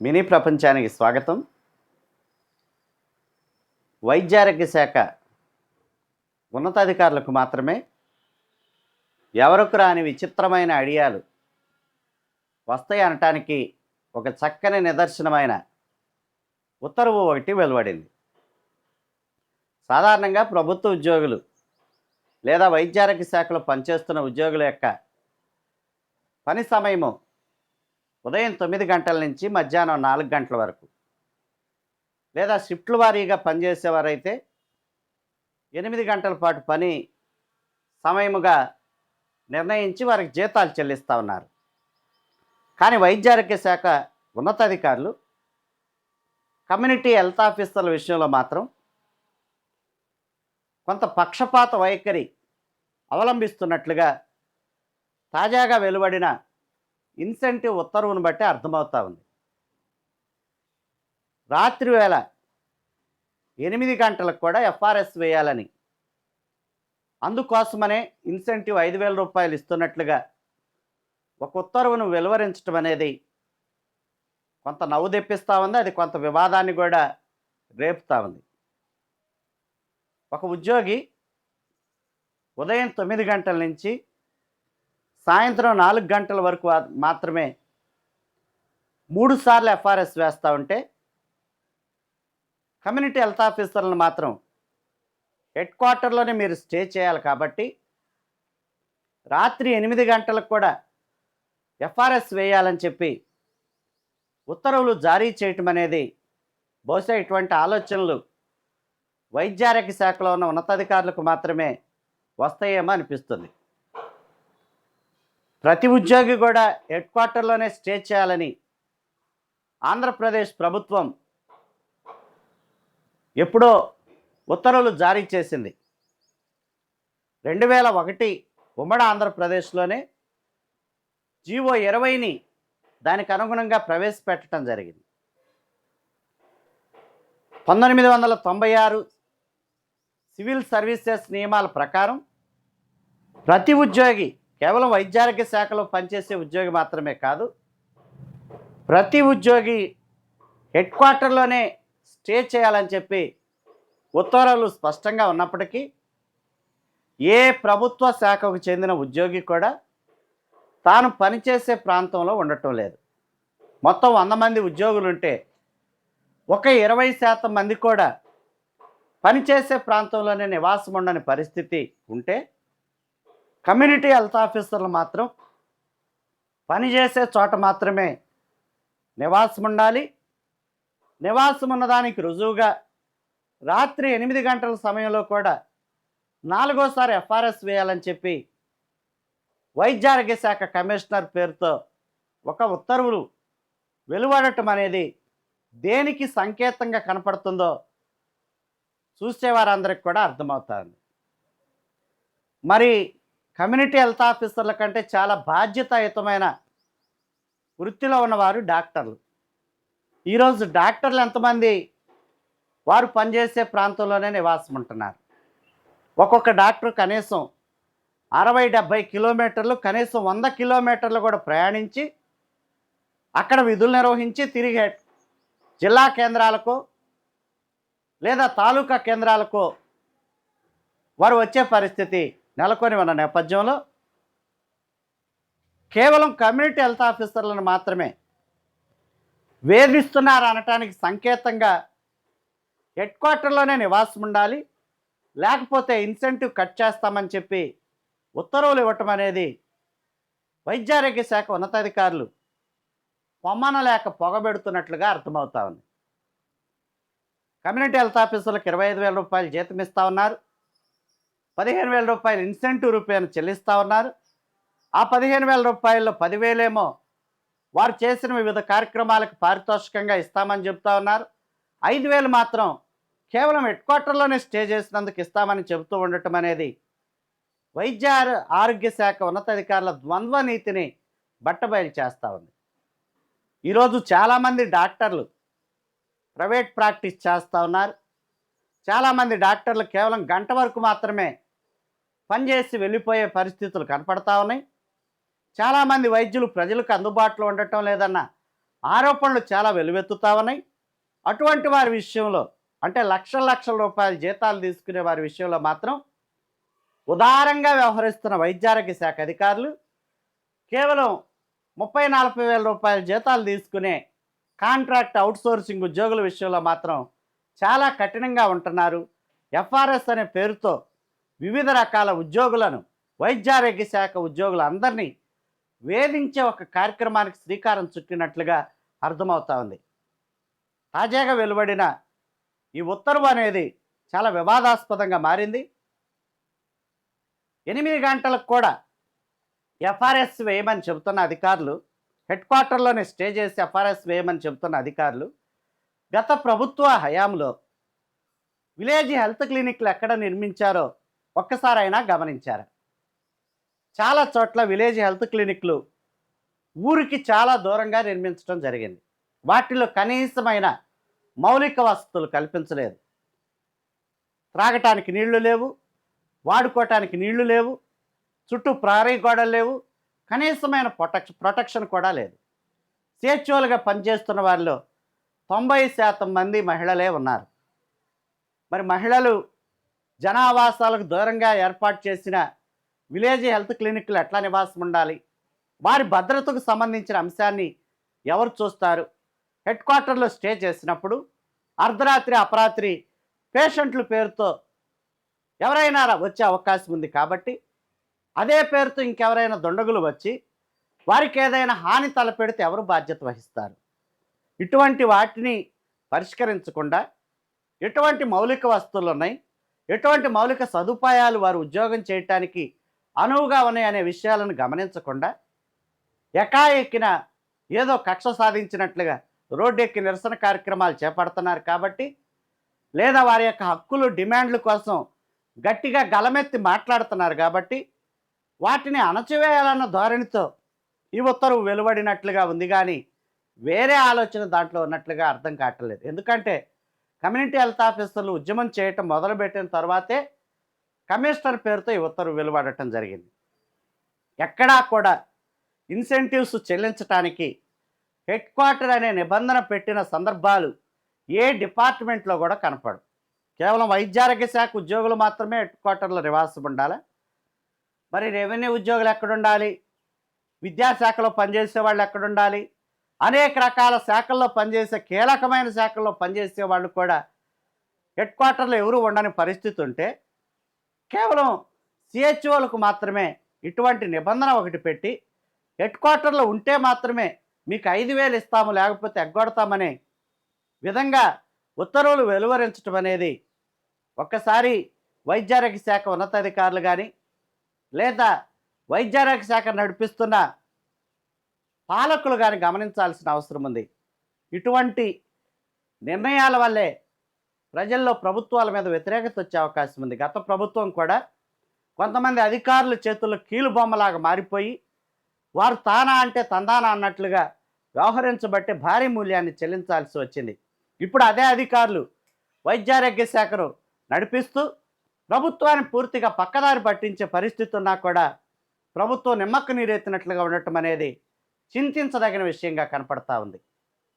Mini ప్రపంచానికి స్వాగతం. వైద్యారోగ్య శాఖ ఉన్నతాధికారులకు మాత్రమే ఎవరికి రాని విచిత్రమైన ఐడియాలు వస్తాయి అనటానికి ఒక చక్కని నిదర్శనమైన ఉత్తర్వు ఒకటి వెలువడింది. సాధారణంగా ప్రభుత్వ ఉద్యోగులు లేదా వైద్యారోగ్య శాఖలో పనిచేస్తున్న ఉద్యోగుల యొక్క పని సమయము ఉదయం 9 గంటల నుంచి మధ్యాహ్నం 4 గంటల వరకు, లేదా షిఫ్ట్ల వారీగా పనిచేసేవారైతే 8 గంటల పాటు పని సమయముగా నిర్ణయించి వారికి జీతాలు చెల్లిస్తూ ఉన్నారు. కానీ వైద్యారోగ్య శాఖ ఉన్నతాధికారులు కమ్యూనిటీ హెల్త్ ఆఫీసర్ల విషయంలో మాత్రం కొంత పక్షపాత వైఖరి అవలంబిస్తున్నట్లుగా తాజాగా వెలువడిన ఇన్సెంటివ్ ఉత్తర్వును బట్టి అర్థమవుతా ఉంది. రాత్రి వేళ 8 గంటలకు కూడా ఎఫ్ఆర్ఎస్ వేయాలని, అందుకోసమనే ఇన్సెంటివ్ 5,000 రూపాయలు ఇస్తున్నట్లుగా ఒక ఉత్తర్వును వెలువరించడం అనేది కొంత నవ్వు తెప్పిస్తూ ఉంది. అది కొంత వివాదాన్ని కూడా రేపుతూ ఉంది. ఒక ఉద్యోగి ఉదయం 9 గంటల నుంచి సాయంత్రం 4 గంటల వరకు మాత్రమే 3 సార్లు ఎఫ్ఆర్ఎస్ వేస్తూ ఉంటే, కమ్యూనిటీ హెల్త్ ఆఫీసర్లను మాత్రం హెడ్ క్వార్టర్లోనే మీరు స్టే చేయాలి కాబట్టి రాత్రి 8 గంటలకు కూడా ఎఫ్ఆర్ఎస్ వేయాలని చెప్పి ఉత్తర్వులు జారీ చేయటం అనేది బహుశా ఇటువంటి ఆలోచనలు వైద్యారోగ్య శాఖలో ఉన్న ఉన్నతాధికారులకు మాత్రమే వస్తాయేమో అనిపిస్తుంది. ప్రతి ఉద్యోగి కూడా హెడ్ క్వార్టర్లోనే స్టే చేయాలని ఆంధ్రప్రదేశ్ ప్రభుత్వం ఎప్పుడో ఉత్తర్వులు జారీ చేసింది. 2001 ఉమ్మడి ఆంధ్రప్రదేశ్లోనే జీవో 20ని దానికి అనుగుణంగా ప్రవేశపెట్టడం జరిగింది. 1996 సివిల్ సర్వీసెస్ నియమాల ప్రకారం ప్రతి ఉద్యోగి, కేవలం వైద్యారోగ్య శాఖలో పనిచేసే ఉద్యోగి మాత్రమే కాదు, ప్రతి ఉద్యోగి హెడ్ క్వార్టర్లోనే స్టే చేయాలని చెప్పి ఉత్తర్వులు స్పష్టంగా ఉన్నప్పటికీ ఏ ప్రభుత్వ శాఖకు చెందిన ఉద్యోగి కూడా తాను పనిచేసే ప్రాంతంలో ఉండటం లేదు. మొత్తం 100 మంది ఉద్యోగులు ఉంటే ఒక 20% మంది కూడా పనిచేసే ప్రాంతంలోనే నివాసం ఉండని పరిస్థితి ఉంటే, కమ్యూనిటీ హెల్త్ ఆఫీసర్లు మాత్రం పనిచేసే చోట మాత్రమే నివాసం ఉండాలి. నివాసం ఉన్నదానికి రుజువుగా రాత్రి 8 గంటల సమయంలో కూడా 4వసారి ఎఫ్ఆర్ఎస్ వేయాలని చెప్పి వైద్యారోగ్య శాఖ కమిషనర్ పేరుతో ఒక ఉత్తర్వులు వెలువడటం అనేది దేనికి సంకేతంగా కనపడుతుందో చూసేవారందరికి కూడా అర్థమవుతుంది. మరి కమ్యూనిటీ హెల్త్ ఆఫీసర్ల కంటే చాలా బాధ్యతాయుతమైన వృత్తిలో ఉన్నవారు డాక్టర్లు. ఈరోజు డాక్టర్లు ఎంతమంది వారు పనిచేసే ప్రాంతంలోనే నివాసం ఉంటున్నారు. ఒక్కొక్క డాక్టర్ కనీసం 60-70 కిలోమీటర్లు, కనీసం 100 కిలోమీటర్లు కూడా ప్రయాణించి అక్కడ విధులు నిర్వహించి తిరిగి జిల్లా కేంద్రాలకు లేదా తాలూకా కేంద్రాలకు వారు వచ్చే పరిస్థితి నెలకొని ఉన్న నేపథ్యంలో కేవలం కమ్యూనిటీ హెల్త్ ఆఫీసర్లను మాత్రమే వేధిస్తున్నారు అనటానికి సంకేతంగా హెడ్ క్వార్టర్లోనే నివాసం ఉండాలి, లేకపోతే ఇన్సెంటివ్ కట్ చేస్తామని చెప్పి ఉత్తర్వులు ఇవ్వటం అనేది వైద్యారోగ్య శాఖ ఉన్నతాధికారులు పొమ్మనలేక పొగబెడుతున్నట్లుగా అర్థమవుతా ఉంది. కమ్యూనిటీ హెల్త్ ఆఫీసర్లకు 25,000 రూపాయలు జీతం ఇస్తూ ఉన్నారు. 15,000 రూపాయలు ఇన్సెంటివ్ రూపాయలు చెల్లిస్తూ ఉన్నారు. ఆ 15,000 రూపాయల్లో 10,000 ఏమో వారు చేసిన వివిధ కార్యక్రమాలకు పారితోషికంగా ఇస్తామని చెబుతూ ఉన్నారు. 5,000 మాత్రం కేవలం హెడ్ క్వార్టర్లోనే స్టే చేసినందుకు ఇస్తామని చెబుతూ ఉండటం అనేది వైద్య ఆరోగ్య శాఖ ఉన్నతాధికారుల ద్వంద్వ నీతిని బట్టబయలు చేస్తూ ఉంది. ఈరోజు చాలామంది డాక్టర్లు ప్రైవేట్ ప్రాక్టీస్ చేస్తూ ఉన్నారు. చాలామంది డాక్టర్లు కేవలం గంట వరకు మాత్రమే పనిచేసి వెళ్ళిపోయే పరిస్థితులు కనపడతా ఉన్నాయి. చాలామంది వైద్యులు ప్రజలకు అందుబాటులో ఉండటం లేదన్న ఆరోపణలు చాలా వెలువెత్తుతా ఉన్నాయి. అటువంటి వారి విషయంలో, అంటే లక్షల లక్షల రూపాయల జీతాలు తీసుకునే వారి విషయంలో మాత్రం ఉదారంగా వ్యవహరిస్తున్న వైద్యారోగ్య శాఖ అధికారులు కేవలం 30-40 వేల రూపాయల జీతాలు తీసుకునే కాంట్రాక్ట్ అవుట్సోర్సింగ్ ఉద్యోగుల విషయంలో మాత్రం చాలా కఠినంగా ఉంటున్నారు. ఎఫ్ఆర్ఎస్ అనే పేరుతో వివిధ రకాల ఉద్యోగులను, వైద్యారోగ్య శాఖ ఉద్యోగులందరినీ వేధించే ఒక కార్యక్రమానికి శ్రీకారం చుట్టినట్లుగా అర్థమవుతా ఉంది. తాజాగా వెలువడిన ఈ ఉత్తర్వు అనేది చాలా వివాదాస్పదంగా మారింది. 8 గంటలకు కూడా ఎఫ్ఆర్ఎస్ వేయమని చెబుతున్న అధికారులు, హెడ్ క్వార్టర్లోనే స్టే చేసి ఎఫ్ఆర్ఎస్ వేయమని చెబుతున్న అధికారులు గత ప్రభుత్వ హయాంలో విలేజ్ హెల్త్ క్లినిక్లు ఎక్కడ నిర్మించారో ఒక్కసారైనా గమనించారు. చాలా చోట్ల విలేజ్ హెల్త్ క్లినిక్లు ఊరికి చాలా దూరంగా నిర్మించడం జరిగింది. వాటిలో కనీసమైన మౌలిక వసతులు కల్పించలేదు. త్రాగటానికి నీళ్లు లేవు, వాడుకోవటానికి నీళ్లు లేవు, చుట్టూ ప్రహరీ గోడలు లేవు, కనీసమైన ప్రొటెక్షన్ కూడా లేదు. సిహెచ్ఓలుగా పనిచేస్తున్న వారిలో 90% మంది మహిళలే ఉన్నారు. మరి మహిళలు జనావాసాలకు దూరంగా ఏర్పాటు చేసిన విలేజ్ హెల్త్ క్లినిక్లు ఎట్లా నివాసం ఉండాలి? వారి భద్రతకు సంబంధించిన అంశాన్ని ఎవరు చూస్తారు? హెడ్ క్వార్టర్లో స్టే చేసినప్పుడు అర్ధరాత్రి అపరాత్రి పేషెంట్ల పేరుతో ఎవరైనా వచ్చే అవకాశం ఉంది. కాబట్టి అదే పేరుతో ఇంకెవరైనా దుండగులు వచ్చి వారికి ఏదైనా హాని తలపెడితే ఎవరు బాధ్యత వహిస్తారు? ఇటువంటి వాటిని పరిష్కరించకుండా ఎటువంటి మౌలిక వస్తువులు ఉన్నాయి, ఎటువంటి మౌలిక సదుపాయాలు వారు ఉద్యోగం చేయటానికి అనువుగా ఉన్నాయి అనే విషయాలను గమనించకుండా ఎకాఎక్కిన ఏదో కక్ష సాధించినట్లుగా రోడ్డెక్కి నిరసన కార్యక్రమాలు చేపడుతున్నారు. కాబట్టి లేదా వారి యొక్క హక్కులు, డిమాండ్ల కోసం గట్టిగా గలమెత్తి మాట్లాడుతున్నారు. కాబట్టి వాటిని అణచివేయాలన్న ధోరణితో ఈ ఉత్తర్వు వెలువడినట్లుగా ఉంది. కానీ వేరే ఆలోచన దాంట్లో ఉన్నట్లుగా అర్థం కావట్లేదు. ఎందుకంటే కమ్యూనిటీ హెల్త్ ఆఫీసర్లు ఉద్యమం చేయటం మొదలుపెట్టిన తర్వాతే కమిషనర్ పేరుతో ఈ ఉత్తర్వు వెలువడటం జరిగింది. ఎక్కడా కూడా ఇన్సెంటివ్స్ చెల్లించడానికి హెడ్ క్వార్టర్ అనే నిబంధన పెట్టిన సందర్భాలు ఏ డిపార్ట్మెంట్లో కూడా కనపడు. కేవలం వైద్యారోగ్య శాఖ ఉద్యోగులు మాత్రమే హెడ్ క్వార్టర్లో నివాసం ఉండాలి. మరి రెవెన్యూ ఉద్యోగులు ఎక్కడుండాలి? విద్యాశాఖలో పనిచేసే వాళ్ళు ఎక్కడుండాలి? అనేక రకాల శాఖల్లో పనిచేసే, కీలకమైన శాఖల్లో పనిచేసే వాళ్ళు కూడా హెడ్ క్వార్టర్లో ఎవరు ఉండని పరిస్థితి ఉంటే కేవలం సిహెచ్ఓలకు మాత్రమే ఇటువంటి నిబంధన ఒకటి పెట్టి హెడ్ క్వార్టర్లో ఉంటే మాత్రమే మీకు 5,000 ఇస్తాము, లేకపోతే ఎగ్గొడతామనే విధంగా ఉత్తర్వులు వెలువరించడం అనేది ఒక్కసారి వైద్యారోగ్య శాఖ ఉన్నతాధికారులు కానీ లేదా వైద్యారోగ్య శాఖ నడిపిస్తున్న పాలకులు కానీ గమనించాల్సిన అవసరం ఉంది. ఇటువంటి నిర్ణయాల వల్లే ప్రజల్లో ప్రభుత్వాల మీద వ్యతిరేకత వచ్చే అవకాశం ఉంది. గత ప్రభుత్వం కూడా కొంతమంది అధికారుల చేతుల్లో కీలుబొమ్మలాగా మారిపోయి వారు తానా అంటే తందానా అన్నట్లుగా వ్యవహరించబట్టే భారీ మూల్యాన్ని చెల్లించాల్సి వచ్చింది. ఇప్పుడు అదే అధికారులు వైద్యారోగ్య శాఖను నడిపిస్తూ ప్రభుత్వాన్ని పూర్తిగా పక్కదారి పట్టించే పరిస్థితి ఉన్నా కూడా ప్రభుత్వం నిమ్మకు నీరెత్తినట్లుగా ఉండటం అనేది చింతించదగిన విషయంగా కనపడతా ఉంది.